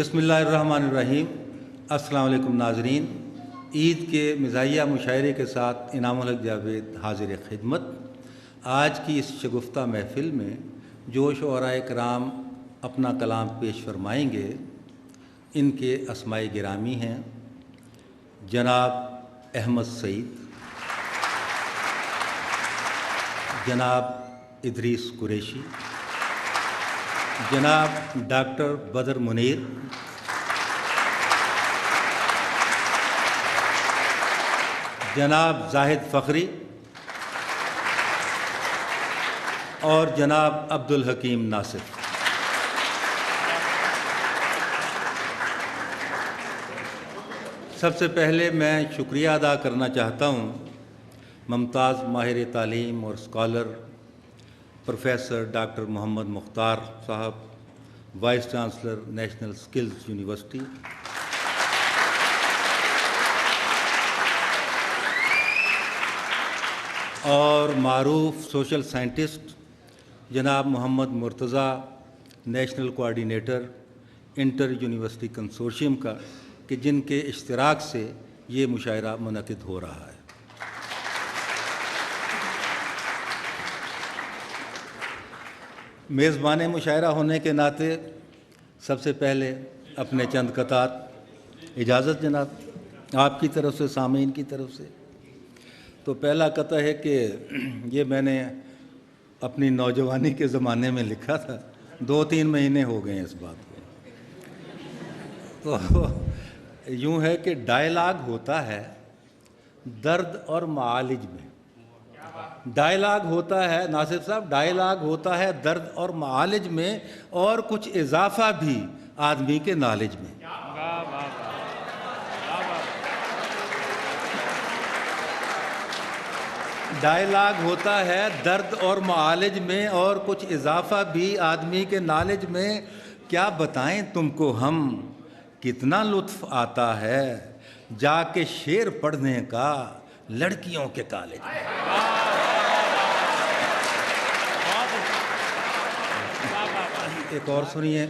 बिस्मिल्लाहिर्रहमानिर्रहीम। अस्सलाम वालेकुम नाज़रीन। ईद के मिज़ाहिया मुशायरे के साथ इनामुल हक जावेद हाज़िर खिदमत। आज की इस शगुफ्ता महफ़िल में जो शुअराए किराम अपना कलाम पेश फरमाएँगे, इनके अस्माए गिरामी हैं जनाब अहमद सईद, जनाब इदरीस कुरैशी, जनाब डॉक्टर बदर मुनीर, जनाब जाहिद फ़खरी और जनाब अब्दुल हकीम नासिर। सबसे पहले मैं शुक्रिया अदा करना चाहता हूँ मुमताज़ माहिर तालीम और scholar professor doctor Mohammad Mukhtar sahab, vice chancellor national skills university, और मारूफ सोशल साइंटिस्ट जनाब Mohammad Murtaza, national coordinator inter university consortium का, कि जिनके इश्तिराक से ये मुशायरा मुनक़िद हो रहा है। मेज़बान मुशायरा होने के नाते सबसे पहले अपने चंद कतार इजाज़त जनाब आपकी तरफ से, सामीन की तरफ से। तो पहला कता है कि ये मैंने अपनी नौजवानी के ज़माने में लिखा था, 2-3 महीने हो गए हैं इस बात को। तो यूँ है कि डायलॉग होता है दर्द और मालिज में। डायलॉग होता है नासिर साहब, डायलॉग होता है दर्द और मालिज में, और कुछ इजाफा भी आदमी के नॉलेज में। डायलॉग होता है दर्द और मालिज में, और कुछ इजाफा भी आदमी के नॉलेज में। क्या बताएं तुमको हम कितना लुत्फ़ आता है जाके शेर पढ़ने का लड़कियों के कॉलेज में। एक और सुनिए।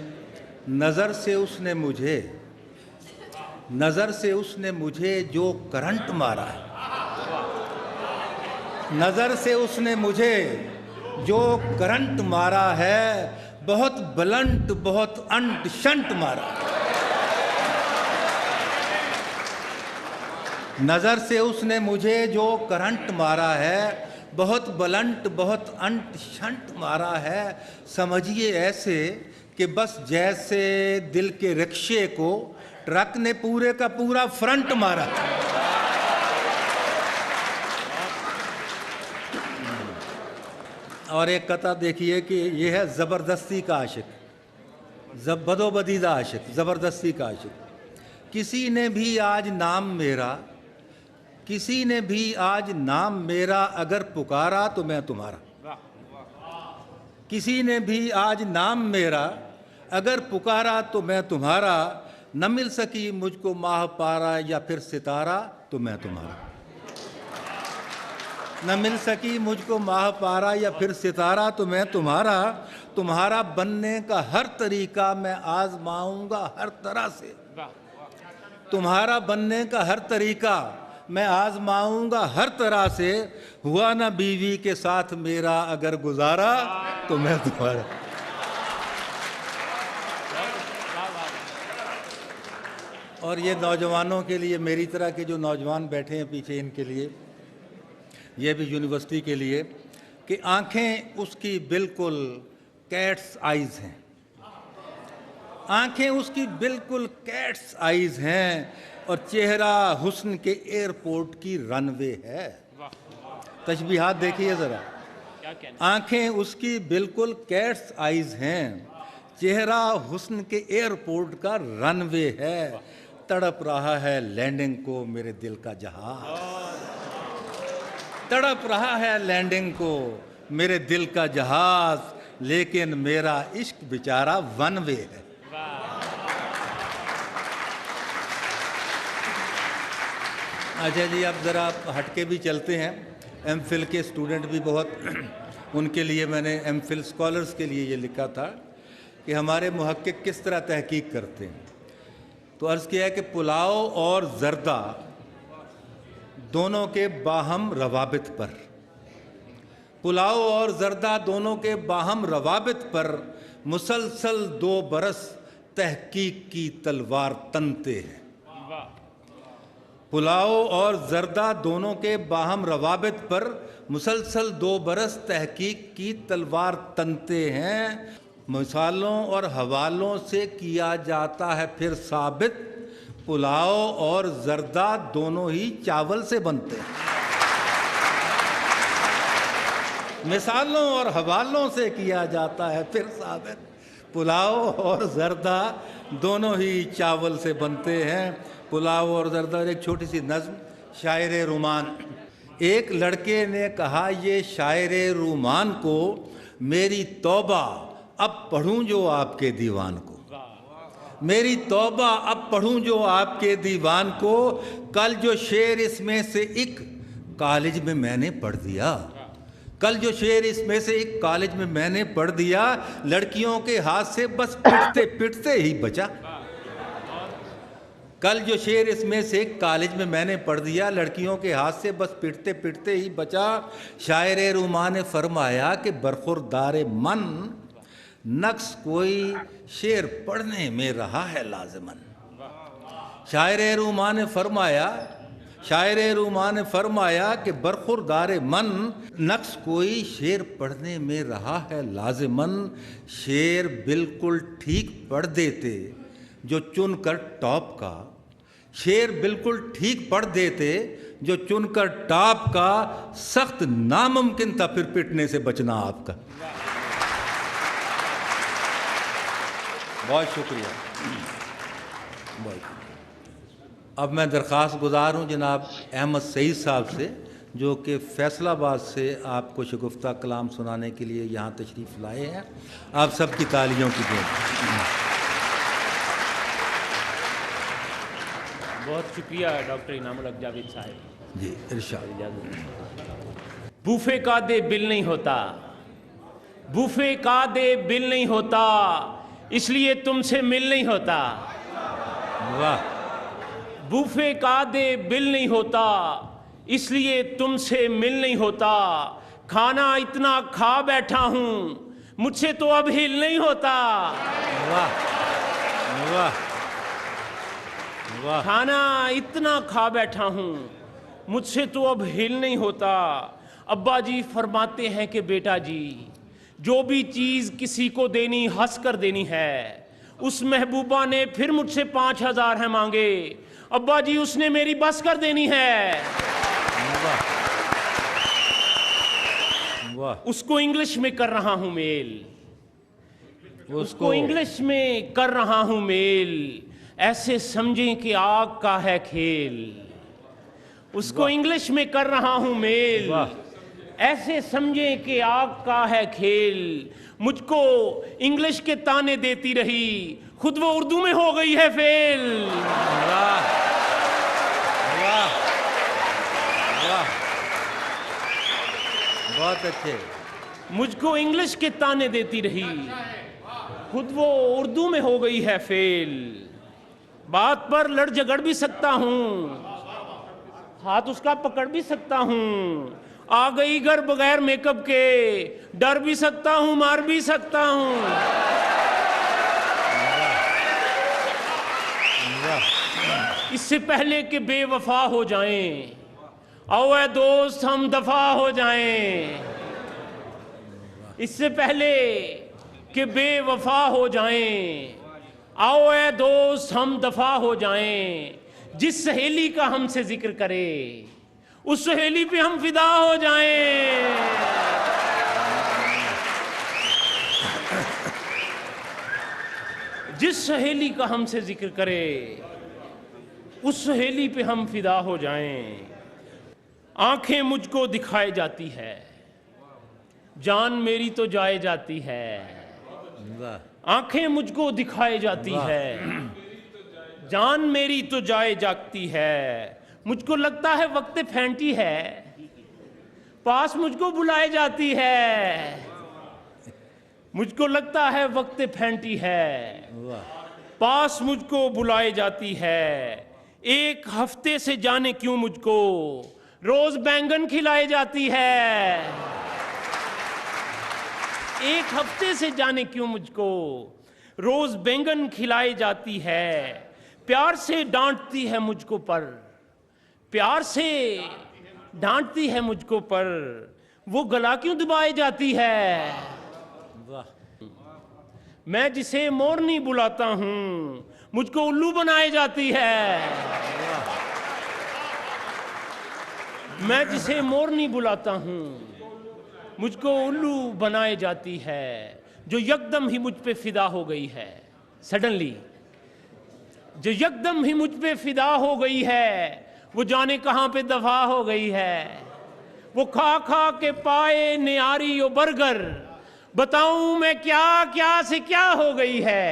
नज़र से उसने मुझे जो करंट मारा है, नज़र से उसने मुझे जो करंट मारा है, बहुत ब्लंट बहुत अंट शंट मारा। नज़र से उसने मुझे जो करंट मारा है, बहुत ब्लंट बहुत अंट शंट मारा है। समझिए ऐसे कि बस जैसे दिल के रिक्शे को ट्रक ने पूरे का पूरा फ्रंट मारा। और एक कथा देखिए कि यह है ज़बरदस्ती का आशिक, बदोबदीदा आशिक, ज़बरदस्ती का आशिक। किसी ने भी आज नाम मेरा अगर पुकारा तो मैं तुम्हारा। किसी ने भी आज नाम मेरा अगर पुकारा तो मैं तुम्हारा। न मिल सकी मुझको माह पारा या फिर सितारा तो मैं तुम्हारा। न मिल सकी मुझको माह पारा या फिर सितारा तो मैं तुम्हारा। तुम्हारा बनने का हर तरीका मैं आजमाऊंगा हर तरह से। तुम्हारा बनने का हर तरीका मैं आजमाऊंगा हर तरह से। हुआ ना बीवी के साथ मेरा अगर गुजारा तो मैं तुम्हारा। और ये नौजवानों के लिए, मेरी तरह के जो नौजवान बैठे हैं पीछे, इनके लिए, ये भी यूनिवर्सिटी के लिए, कि आंखें उसकी बिल्कुल कैट्स आइज़ हैं। आंखें उसकी बिल्कुल कैट्स आइज़ हैं, और चेहरा हुस्न के एयरपोर्ट की रनवे है। तशबीहात देखिए ज़रा। आंखें उसकी बिल्कुल कैट्स आइज़ हैं, चेहरा हुस्न के एयरपोर्ट का रनवे है। तड़प रहा है लैंडिंग को मेरे दिल का जहाज। तड़प रहा है लैंडिंग को मेरे दिल का जहाज, लेकिन मेरा इश्क बेचारा वन वे है। अच्छा जी, अब ज़रा हटके भी चलते हैं। एमफिल के स्टूडेंट भी बहुत उनके लिए मैंने एमफिल स्कॉलर्स के लिए ये लिखा था कि हमारे मुहक्किक किस तरह तहकीक करते हैं। तो अर्ज़ किया है कि पुलाव और जर्दा दोनों के बाहम रवाबित पर, पुलाव और जर्दा दोनों के बाहम रवाबित पर मुसलसल 2 बरस तहकीक की तलवार तनते हैं। पुलाव और जर्दा दोनों के बाहम रवाबित पर मुसलसल 2 बरस तहकीक की तलवार तनते हैं। मिसालों और हवालों से किया जाता है फिर साबित, पुलाव और जर्दा दोनों ही चावल से बनते हैं। मिसालों और हवालों से किया जाता है फिर साबित, पुलाव और जर्दा दोनों ही चावल से बनते हैं। पुलाव और जर्दा। एक छोटी सी नज़्म, शायर रुमान। एक लड़के ने कहा ये शायर रुमान को, मेरी तौबा अब पढ़ूं जो आपके दीवान को, मेरी तौबा अब पढ़ूं जो आपके दीवान को, कल जो शेर इसमें से एक कॉलेज में मैंने पढ़ दिया, कल जो शेर इसमें से एक कॉलेज में मैंने पढ़ दिया, लड़कियों के हाथ से बस पिटते पिटते ही बचा। कल जो शेर इसमें से एक कॉलेज में मैंने पढ़ दिया, लड़कियों के हाथ से बस पिटते पिटते ही बचा। शायर रुमा ने फरमाया कि बरखुरदार मन, नक्श कोई शेर पढ़ने में रहा है लाज़िमन। शायर रुमा ने फरमाया, शायर रुमा ने फरमाया कि बरखुरदार मन, नक्श कोई शेर पढ़ने में रहा है लाज़िमन। शेर बिल्कुल ठीक पढ़ देते जो चुनकर टॉप का, शेर बिल्कुल ठीक पढ़ देते जो चुनकर टॉप का, सख्त नामुमकिन था फिर पिटने से बचना आपका। बहुत शुक्रिया, बहुत। अब मैं दरख्वास्त गुजार हूँ जनाब अहमद सईद साहब से, जो कि फैसलाबाद से आपको शगुफ्ता कलाम सुनाने के लिए यहाँ तशरीफ़ लाए हैं। आप सबकी तालियों की दें। बहुत शुक्रिया डॉक्टर इनामुल हक जावेद साहब जी। इरशाद। बूफे का दे बिल नहीं होता, बूफे का दे बिल नहीं होता, इसलिए तुमसे मिल नहीं होता। वाह। बूफे का दे बिल नहीं होता, इसलिए तुमसे मिल नहीं होता। खाना इतना खा बैठा हूं, मुझसे तो अब हिल नहीं होता। वाह वाह वाह। खाना इतना खा बैठा हूं, मुझसे तो अब हिल नहीं होता। अब्बा जी फरमाते हैं कि बेटा जी, जो भी चीज किसी को देनी हंस कर देनी है। उस महबूबा ने फिर मुझसे 5000 है मांगे, अब्बा जी उसने मेरी बस कर देनी है। वाह। उसको इंग्लिश में कर रहा हूं मेल, उसको इंग्लिश में कर रहा हूं मेल, ऐसे समझें कि आग का है खेल। उसको इंग्लिश में कर रहा हूं मेल, ऐसे समझें कि आग का है खेल। मुझको इंग्लिश के ताने देती रही, खुद वो उर्दू में हो गई है फेल। वाह वाह वाह, बहुत अच्छे। मुझको इंग्लिश के ताने देती रही, खुद वो उर्दू में हो गई है फेल। बात पर लड़ झगड़ भी सकता हूं, हाथ उसका पकड़ भी सकता हूं। आ गई घर बगैर मेकअप के, डर भी सकता हूं, मार भी सकता हूं। इससे पहले कि बेवफा हो जाएं, आओ ऐ दोस्त हम दफा हो जाएं। इससे पहले कि बेवफा हो जाएं, आओ ऐ दोस्त हम दफा हो जाएं। जिस सहेली का हमसे जिक्र करे, उस सहेली पे हम फिदा हो जाएं। जिस सहेली का हमसे जिक्र करे, उस सहेली पे हम फिदा हो जाएं। आंखें मुझको दिखाई जाती है, जान मेरी तो जाए जाती है। आंखें मुझको दिखाई जाती है, जान मेरी तो जाए जाती है। मुझको लगता है वक्त फैंटी है, पास मुझको बुलाए जाती है। मुझको लगता है वक्त फैंटी है, पास मुझको बुलाए जाती है। एक हफ्ते से जाने क्यों मुझको रोज बैंगन खिलाए जाती है। एक हफ्ते से जाने क्यों मुझको रोज बैंगन खिलाए जाती है। प्यार से डांटती है मुझको पर, प्यार से डांटती है मुझको पर, वो गला क्यों दबाए जाती है। मैं जिसे मोरनी बुलाता हूं मुझको उल्लू बनाए जाती है। मैं जिसे मोरनी बुलाता हूं मुझको उल्लू बनाए जाती है। जो यकदम ही मुझ पे फिदा हो गई है, सडनली जो यकदम ही मुझ पे फिदा हो गई है, वो जाने कहां पे दफा हो गई है। वो खा खा के पाए नियारी और बर्गर, बताऊं मैं क्या क्या से क्या हो गई है।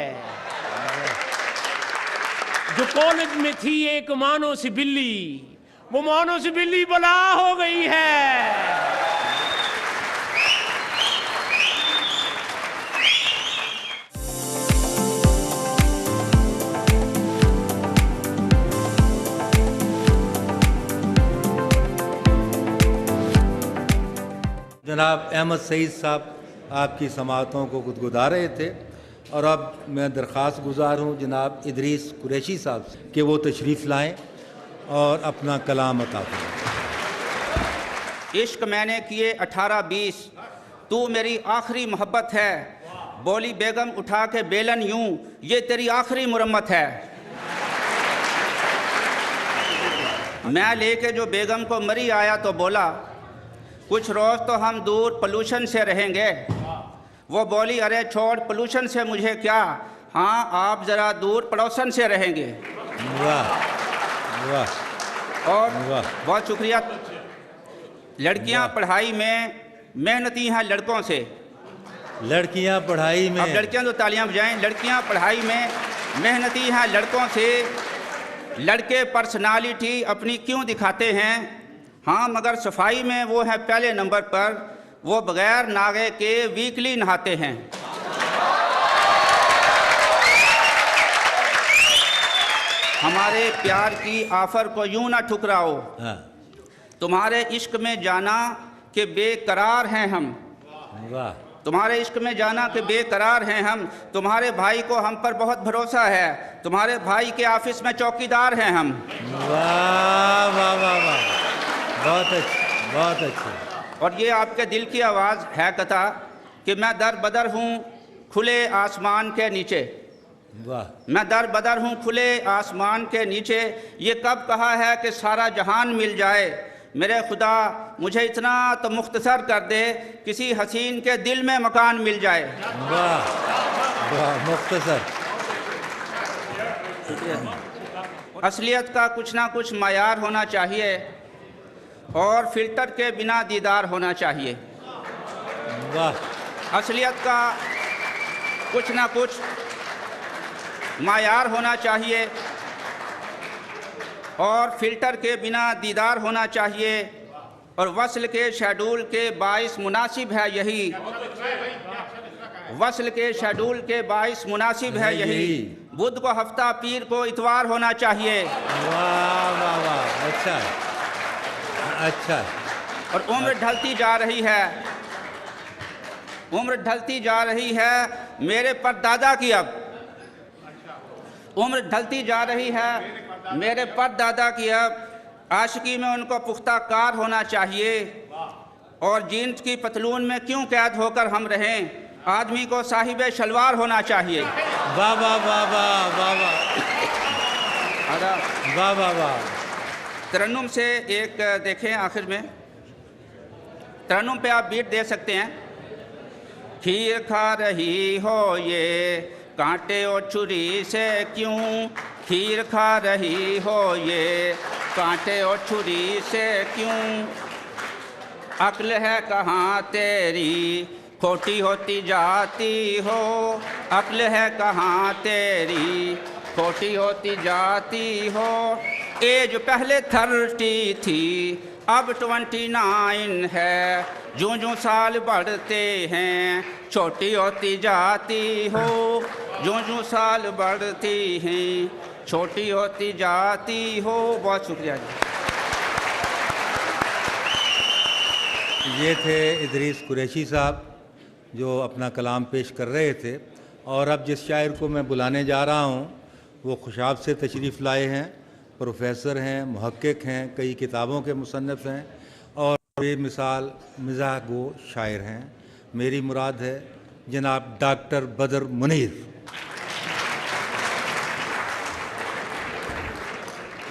जो कॉलेज में थी एक मानो सी बिल्ली, वो मानो सी बिल्ली बला हो गई है। जनाब अहमद सईद साहब आपकी समाअतों को गुदगुदा रहे थे, और अब मैं दरख्वास्त गुजार हूँ जनाब इदरीस कुरैशी साहब से कि वो तशरीफ़ लाएं और अपना कलाम अता फरमाएं। इश्क मैंने किए 18-20, तू मेरी आखिरी मोहब्बत है। बोली बेगम उठा के बेलन यूं, ये तेरी आखिरी मुरम्मत है। मैं लेके जो बेगम को मरी आया तो बोला, कुछ रोज़ तो हम दूर पोल्यूशन से रहेंगे। वो बोली, अरे छोड़ पोल्यूशन से मुझे क्या, हाँ आप ज़रा दूर पड़ोसन से रहेंगे। वाह वाह और वाह। बहुत शुक्रिया। लड़कियां पढ़ाई में मेहनती हैं लड़कों से। लड़कियां पढ़ाई में, अब लड़कियां तो तालियां बजाएं। लड़कियां पढ़ाई में मेहनती हैं लड़कों से, लड़के पर्सनालिटी अपनी क्यों दिखाते हैं। हाँ मगर सफाई में वो है पहले नंबर पर, वो बगैर नागे के वीकली नहाते हैं। हमारे प्यार की आफर को यूं ना ठुकराओ, हाँ तुम्हारे इश्क में जाना के बेकरार हैं हम। वाह। तुम्हारे इश्क में जाना के बेकरार हैं हम। तुम्हारे भाई को हम पर बहुत भरोसा है, तुम्हारे भाई के ऑफिस में चौकीदार हैं हम। वाह वाह वाह वाह, बहुत अच्छी बहुत अच्छी। और ये आपके दिल की आवाज़ है कथा कि मैं दर बदर हूँ खुले आसमान के नीचे। वाह। मैं दर बदर हूँ खुले आसमान के नीचे, ये कब कहा है कि सारा जहान मिल जाए। मेरे खुदा मुझे इतना तो मुख्तसर कर दे, किसी हसीन के दिल में मकान मिल जाए। वाह वाह, मुख्तसर। असलियत का कुछ ना कुछ मायार होना चाहिए और फिल्टर के बिना दीदार होना चाहिए। वाह। असलियत का कुछ ना कुछ मायार होना चाहिए और फिल्टर के बिना दीदार होना चाहिए, और वस्ल के शेड्यूल के बाइस मुनासिब है यही। वस्ल के शेड्यूल के बाइस मुनासिब है यही। बुध को हफ्ता, पीर को इतवार होना चाहिए। वाह वाह वाह, अच्छा है अच्छा है। और उम्र ढलती जा रही है, उम्र ढलती जा रही है मेरे परदादा की। अब उम्र ढलती जा रही है मेरे परदादा की। अब आशिकी में उनको पुख्ता कार होना चाहिए, और जीन्स की पतलून में क्यों कैद होकर हम रहें। आदमी को साहिब शलवार होना चाहिए। वाह वाह वाह वाह वाह वाह वाह वाह वाह। तरन्नुम से एक देखें, आखिर में तरन्नुम पे आप बीट दे सकते हैं। खीर खा रही हो ये कांटे और छुरी से क्यों, खीर खा रही हो ये कांटे और छुरी से क्यों। अक्ल है कहाँ तेरी खोटी होती जाती हो, अक्ल है कहाँ तेरी खोटी होती जाती हो। एज पहले 30 थी अब 29 है, जो जो साल बढ़ते हैं छोटी होती जाती हो, जो जो साल बढ़ती हैं छोटी होती जाती हो। बहुत शुक्रिया जी। ये थे इदरीस कुरैशी साहब जो अपना कलाम पेश कर रहे थे। और अब जिस शायर को मैं बुलाने जा रहा हूँ वो खुशाब से तशरीफ़ लाए हैं, प्रोफेसर हैं, मुहक्किक हैं, कई किताबों के मुसन्निफ़ हैं और बेमिसाल मिज़ाह गो शायर हैं। मेरी मुराद है जनाब डॉक्टर बदर मुनीर।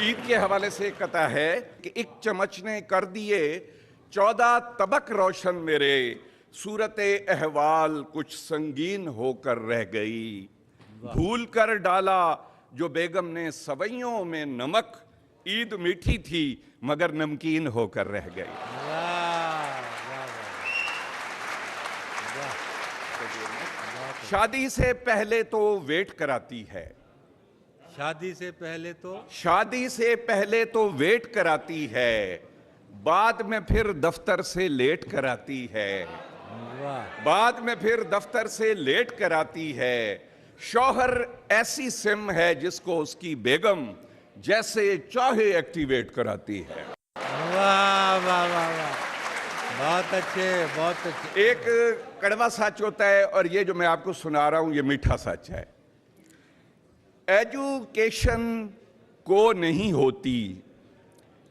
ईद के हवाले से कथा है कि एक चमच ने कर दिए 14 तबक रोशन मेरे, सूरते अहवाल कुछ संगीन होकर रह गई। भूल कर डाला जो बेगम ने सवैयों में नमक, ईद मीठी थी मगर नमकीन होकर रह गई। शादी से पहले तो वेट कराती है, शादी से पहले तो शादी से पहले तो वेट कराती है, बाद में फिर दफ्तर से लेट कराती है, बाद में फिर दफ्तर से लेट कराती है। शौहर ऐसी सिम है जिसको उसकी बेगम जैसे चाहे एक्टिवेट कराती है। वाह वाह वाह वाह, बहुत अच्छे, बहुत अच्छे। एक कड़वा सच होता है और ये जो मैं आपको सुना रहा हूं ये मीठा सच है। एजुकेशन को नहीं होती,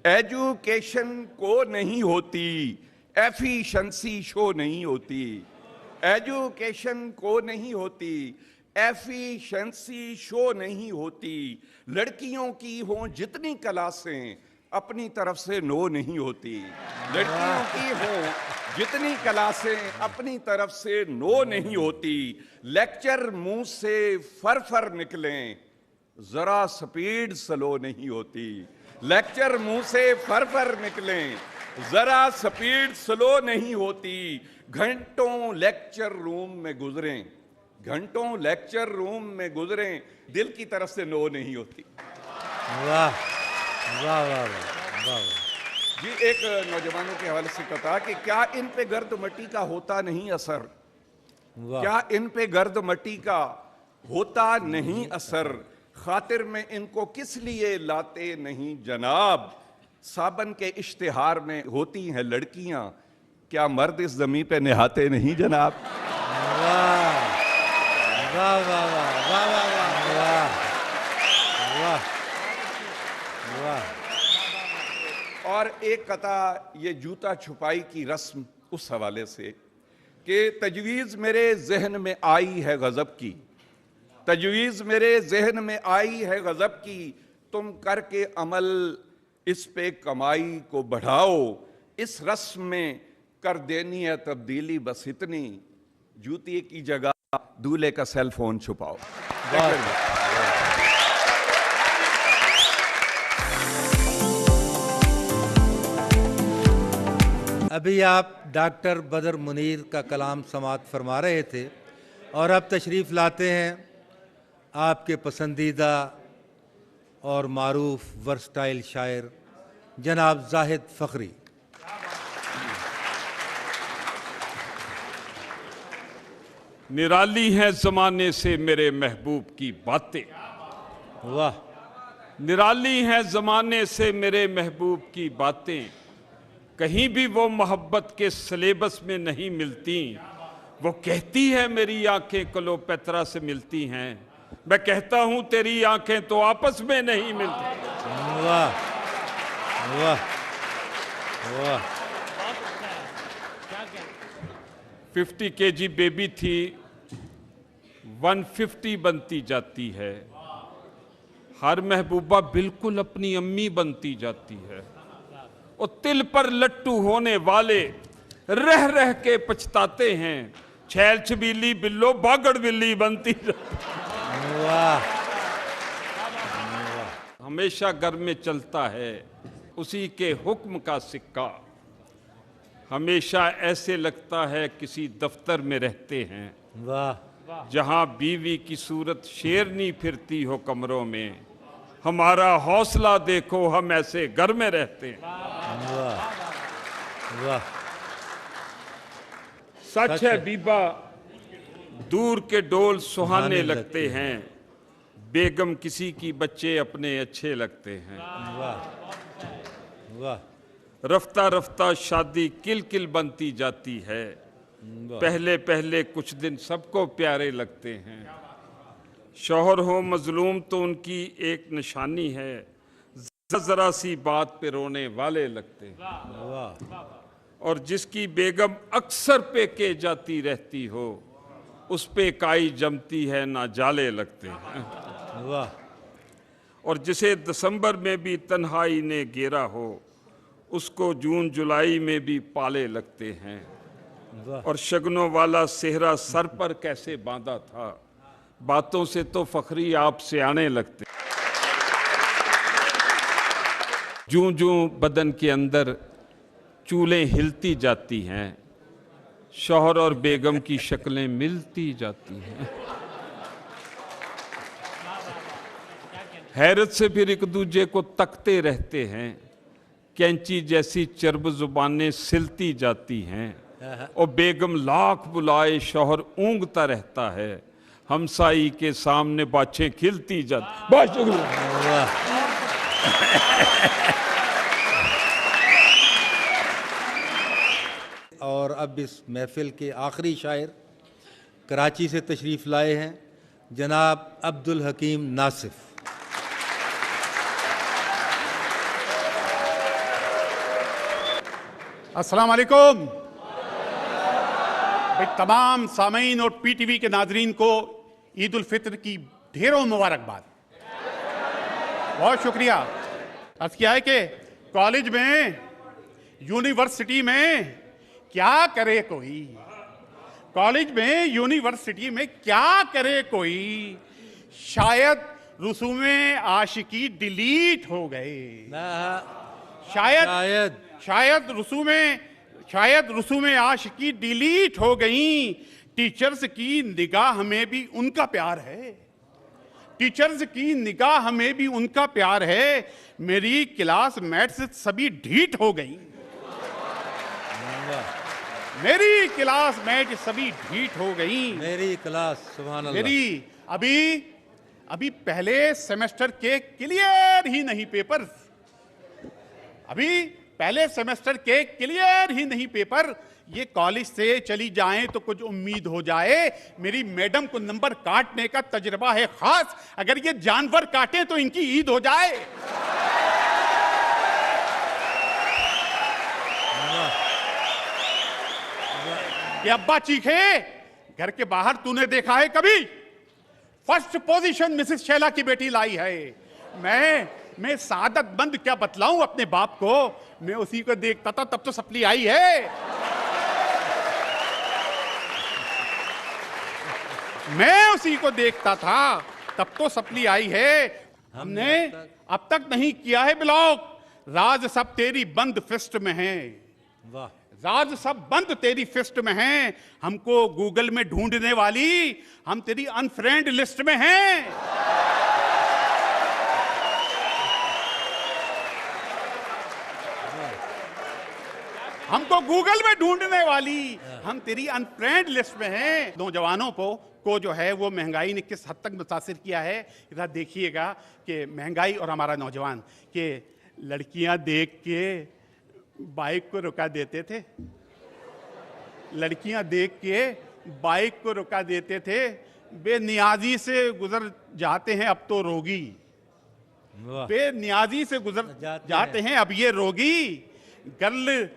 एजुकेशन को नहीं होती, एफिशिएंसी शो नहीं होती, एजुकेशन को नहीं होती, एफिशिएंसी शो नहीं होती। लड़कियों की हों जितनी क्लासें अपनी तरफ से नो नहीं होती, लड़कियों की हों जितनी क्लासें अपनी तरफ से नो नहीं होती। लेक्चर मुंह से फर निकलें जरा स्पीड स्लो नहीं होती, लेक्चर मुंह से फर निकलें जरा स्पीड स्लो नहीं होती। घंटों लेक्चर रूम में गुजरें, घंटों लेक्चर रूम में गुजरें, दिल की तरफ से नो नहीं होती। वाह वाह वाह वाह वाह। जी एक नौजवानों के हवाले से कहा कि क्या इन पे गर्द मट्टी का होता नहीं असर, क्या इन पे गर्द मट्टी का होता नहीं असर, खातिर में इनको किस लिए लाते नहीं जनाब, साबन के इश्तिहार में होती हैं लड़कियां, क्या मर्द इस जमीन पे नहाते नहीं जनाब। वाह वाह वाह वाह वाह वाह वाह वाह वाह। और एक कथा ये जूता छुपाई की रस्म उस हवाले से कि तजवीज़ मेरे जहन में आई है गज़ब की, तजवीज़ मेरे जहन में आई है गज़ब की, तुम करके अमल इस पे कमाई को बढ़ाओ, इस रस्म में कर देनी है तब्दीली बस इतनी, जूती की जगह दूल्हे का सेल फोन छुपाओ। अभी आप डॉक्टर बदर मुनीर का कलाम समाअत फरमा रहे थे और अब तशरीफ़ लाते हैं आपके पसंदीदा और मारूफ वर्सटाइल शायर जनाब जाहिद फ़खरी। निराली हैं ज़माने से मेरे महबूब की बातें, वाह। निराली हैं ज़माने से मेरे महबूब की बातें, कहीं भी वो मोहब्बत के सिलेबस में नहीं मिलती। वो कहती है मेरी आंखें क्लोपेत्रा से मिलती हैं, मैं कहता हूं तेरी आंखें तो आपस में नहीं मिलती। वाह वाह वाह। 50 kg बेबी थी 150 बनती जाती है, हर महबूबा बिल्कुल अपनी अम्मी बनती जाती है। और तिल पर लट्टू होने वाले रह रह के पछताते हैं, छैल छबीली बिल्लो बागड़ बिल्ली बनती जाती है। वाह। हमेशा घर में चलता है उसी के हुक्म का सिक्का, हमेशा ऐसे लगता है किसी दफ्तर में रहते हैं, वाह। जहां बीवी की सूरत शेरनी फिरती हो कमरों में, हमारा हौसला देखो हम ऐसे घर में रहते हैं। वाह वाह। सच है बीबा, दूर के डोल सुहाने लगते हैं, बेगम किसी की बच्चे अपने अच्छे लगते हैं। वाह वाह। रफ्ता रफ्ता शादी किल किल बनती जाती है, पहले पहले कुछ दिन सबको प्यारे लगते हैं। शौहर हो मजलूम तो उनकी एक निशानी है, जरा सी बात पे रोने वाले लगते हैं। वाह। और जिसकी बेगम अक्सर पेके जाती रहती हो, उस पे काई जमती है ना जाले लगते हैं। वाह। और जिसे दिसंबर में भी तन्हाई ने घेरा हो, उसको जून जुलाई में भी पाले लगते हैं। वाह। और शगनों वाला सेहरा सर पर कैसे बांधा था, बातों से तो फखरी आप से आने लगते। जूं जूं बदन के अंदर चूलें हिलती जाती हैं, शौहर और बेगम की शक्लें मिलती जाती हैं। हैरत से फिर एक दूजे को तकते रहते हैं, कैंची जैसी चर्ब जुबानें सिलती जाती हैं। और बेगम लाख बुलाए शौहर ऊंघता रहता है, हमसाई के सामने बाछें खिलती जाती। बहुत शुक्रिया। और अब इस महफिल के आखिरी शायर कराची से तशरीफ़ लाए हैं जनाब अब्दुल हकीम नासिफ। अस्सलाम वालेकुम। भाई तमाम सामीन और पीटीवी के नाजरीन को ईद उल फित्र की ढेरों मुबारकबाद। बहुत शुक्रिया। अर्ज किया है कि कॉलेज में, यूनिवर्सिटी में क्या करे कोई, कॉलेज में यूनिवर्सिटी में क्या करे कोई, शायद रसूमे आशिकी डिलीट हो गए। शायद शायद शायद रसूमे आशिकी डिलीट हो गई। टीचर्स की निगाह में भी उनका प्यार है, टीचर्स की निगाह में भी उनका प्यार है। मेरी क्लास मेट्स सभी ढीठ हो गई, मेरी क्लास मेट सभी ढीठ हो गई। मेरी क्लास, सुभान अल्लाह। मेरी अभी पहले सेमेस्टर के क्लियर ही नहीं पेपर, अभी पहले सेमेस्टर के क्लियर ही नहीं पेपर। ये कॉलेज से चली जाएं तो कुछ उम्मीद हो जाए। मेरी मैडम को नंबर काटने का तजुर्बा है खास, अगर ये जानवर काटे तो इनकी ईद हो जाए। ये अब्बा चीखे, घर के बाहर तूने देखा है कभी? फर्स्ट पोजीशन मिसेस शैला की बेटी लाई है। मैं सादतमंद क्या बतलाऊं अपने बाप को, मैं उसी को देखता था तब तो सप्ली आई है। मैं उसी को देखता था तब तो सप्ली आई है। हमने अब तक नहीं किया है ब्लॉक, राज सब तेरी बंद फिस्ट में है। वाह। राज सब बंद तेरी फिस्ट में हैं। हमको गूगल में ढूंढने वाली, हम तेरी अनफ्रेंड लिस्ट में हैं। हमको गूगल में ढूंढने वाली, हम तेरी अनफ्रेंड लिस्ट में हैं। नौजवानों को जो है वो महंगाई ने किस हद तक मुतासिर किया है, इधर देखिएगा कि महंगाई और हमारा नौजवान के लड़कियां देख के बाइक को रुका देते थे, लड़कियां देख के बाइक को रुका देते थे। बेनियाजी से गुजर जाते हैं अब तो रोगी, बेनियाजी से गुजर जाते हैं अब ये रोगी। गर्ल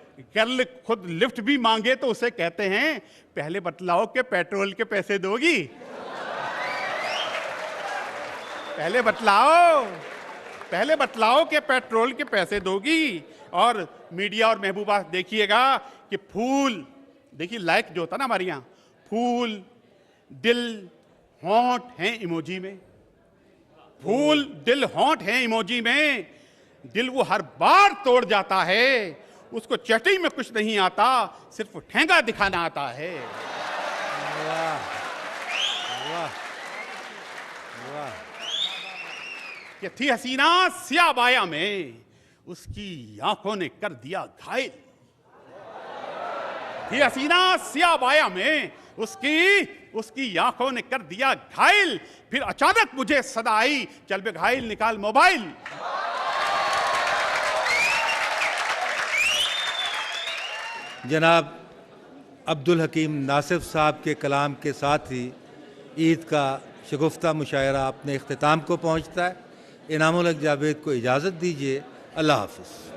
खुद लिफ्ट भी मांगे तो उसे कहते हैं पहले बतलाओ के पेट्रोल के पैसे दोगी, पहले बतलाओ के पेट्रोल के पैसे दोगी। और मीडिया और महबूबा देखिएगा कि फूल, देखिए लाइक जो होता ना हमारे यहाँ, फूल दिल होंठ हैं इमोजी में, फूल दिल होंठ हैं इमोजी में। दिल वो हर बार तोड़ जाता है, उसको चटई में कुछ नहीं आता, सिर्फ ठेंगा दिखाना आता है। वाह वाह वाह। कि थी हसीना सिया बाया में, उसकी आंखों ने कर दिया घायल। थी हसीना सिया बाया में, उसकी आंखों ने कर दिया घायल। फिर अचानक मुझे सदा आई, चल बे घायल निकाल मोबाइल। जनाब अब्दुल हकीम नासिफ साहब के कलाम के साथ ही ईद का शगुफ्ता मुशायरा अपने इख्तिताम को पहुंचता है। इनामुल हक जावेद को इजाज़त दीजिए। अल्लाह हाफ़िज़।